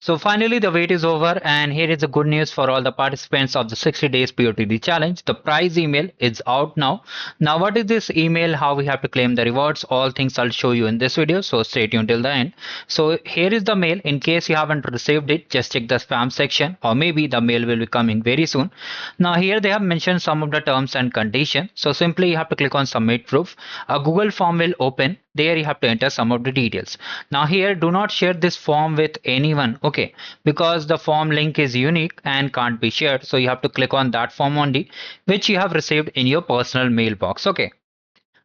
So finally, the wait is over, and here is the good news for all the participants of the 60 days POTD challenge. The prize email is out now. Now, what is this email? How we have to claim the rewards? All things I'll show you in this video. So stay tuned till the end. So here is the mail. In case you haven't received it, just check the spam section, or maybe the mail will be coming very soon. Now here they have mentioned some of the terms and conditions. So simply you have to click on submit proof. A Google form will open. There you have to enter some of the details. Now here, do not share this form with anyone, okay, because the form link is unique and can't be shared. So you have to click on that form only, which you have received in your personal mailbox, okay.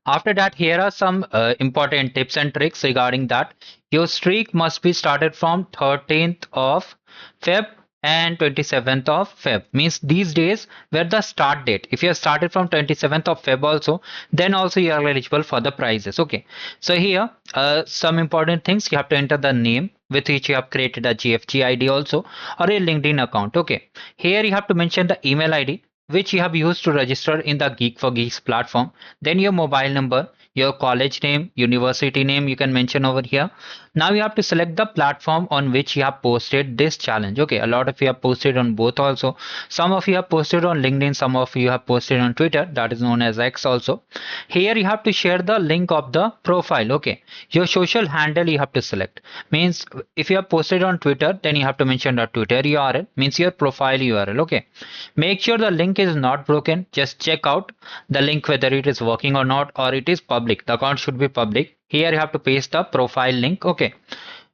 After that, here are some important tips and tricks regarding that. Your streak must be started from 13th of Feb and 27th of Feb. Means these days were the start date. If you have started from 27th of Feb also, then also you are eligible for the prizes. Okay. So here, some important things. You have to enter the name with which you have created a GFG ID also, or a LinkedIn account. Okay. Here you have to mention the email ID which you have used to register in the Geek for Geeks platform, then your mobile number, your college name, university name you can mention over here. Now you have to select the platform on which you have posted this challenge. Okay, a lot of you have posted on both also. Some of you have posted on LinkedIn, some of you have posted on Twitter, that is known as X also. Here you have to share the link of the profile. Okay, your social handle you have to select. Means if you have posted on Twitter, then you have to mention the Twitter URL, means your profile URL. Okay, make sure the link is not broken. Just check out the link whether it is working or not, or it is public. The account should be public. Here you have to paste the profile link. Okay,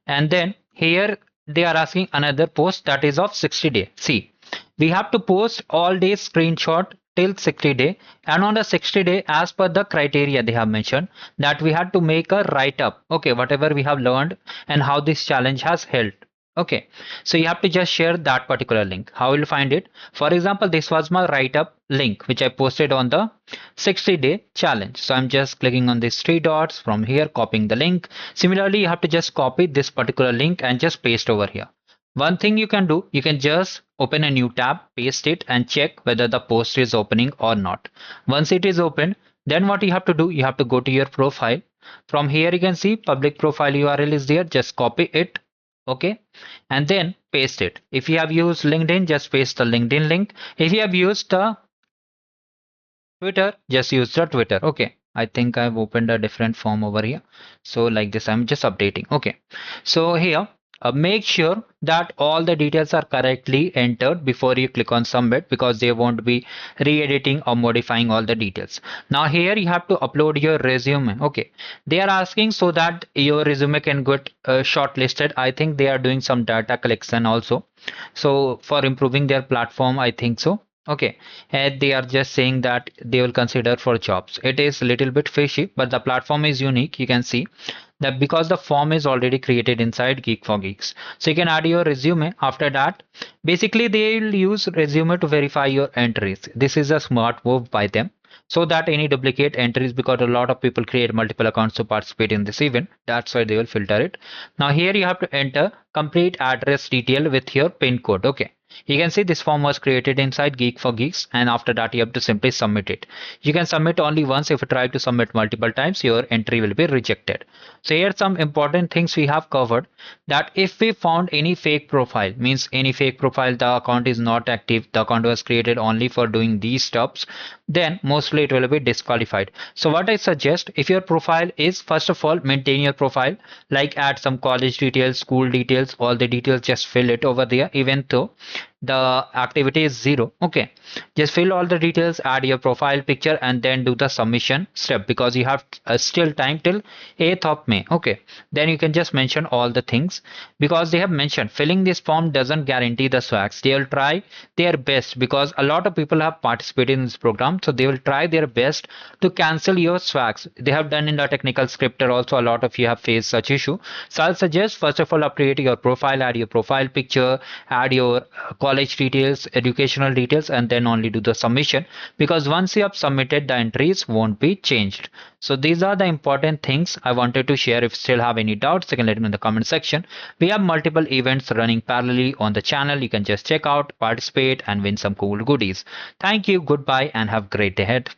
and then here they are asking another post that is of 60 day. See, we have to post all days screenshot till 60 day, and on the 60 day, as per the criteria they have mentioned, that we had to make a write up. Okay, whatever we have learned and how this challenge has helped. Okay, so you have to just share that particular link. How will you find it? For example, this was my write up link which I posted on the 60-day challenge. So I'm just clicking on these three dots from here, copying the link. Similarly, you have to just copy this particular link and just paste over here. One thing you can do, you can just open a new tab, paste it, and check whether the post is opening or not. Once it is open, then what you have to do, you have to go to your profile. From here you can see public profile URL is there. Just copy it, okay, and then paste it. If you have used LinkedIn, just paste the LinkedIn link. If you have used the Twitter, just use the Twitter. Okay, I think I've opened a different form over here. So like this, I'm just updating. Okay, so here make sure that all the details are correctly entered before you click on submit, because they won't be re-editing or modifying all the details. Now here you have to upload your resume. Okay, they are asking so that your resume can get shortlisted. I think they are doing some data collection also, so for improving their platform, I think so. Okay, and they are just saying that they will consider for jobs. It is a little bit fishy, but the platform is unique. You can see that because the form is already created inside Geek for Geeks. So you can add your resume. After that, basically they will use resume to verify your entries. This is a smart move by them, so that any duplicate entries, because a lot of people create multiple accounts to participate in this event, that's why they will filter it. Now here you have to enter complete address detail with your pin code. Okay, you can see this form was created inside Geek for Geeks, and after that you have to simply submit it. You can submit only once. If you try to submit multiple times, your entry will be rejected. So here are some important things we have covered, that if we found any fake profile, means any fake profile, the account is not active, the account was created only for doing these steps, then mostly it will be disqualified. So what I suggest, if your profile is, first of all, maintain your profile, like add some college details, school details, all the details, just fill it over there, even though the activity is 0. Okay, just fill all the details, add your profile picture, and then do the submission step, because you have still time till 8th of May. Okay, then you can just mention all the things, because they have mentioned filling this form doesn't guarantee the swags. They will try their best, because a lot of people have participated in this program, so they will try their best to cancel your swags. They have done in the technical scripter also. A lot of you have faced such issue. So I'll suggest, first of all, update your profile, add your profile picture, add your college details, educational details, and then only do the submission, because once you have submitted, the entries won't be changed. So these are the important things I wanted to share. If you still have any doubts, you can let me know in the comment section. We have multiple events running parallelly on the channel. You can just check out, participate, and win some cool goodies. Thank you, goodbye, and have a great day ahead.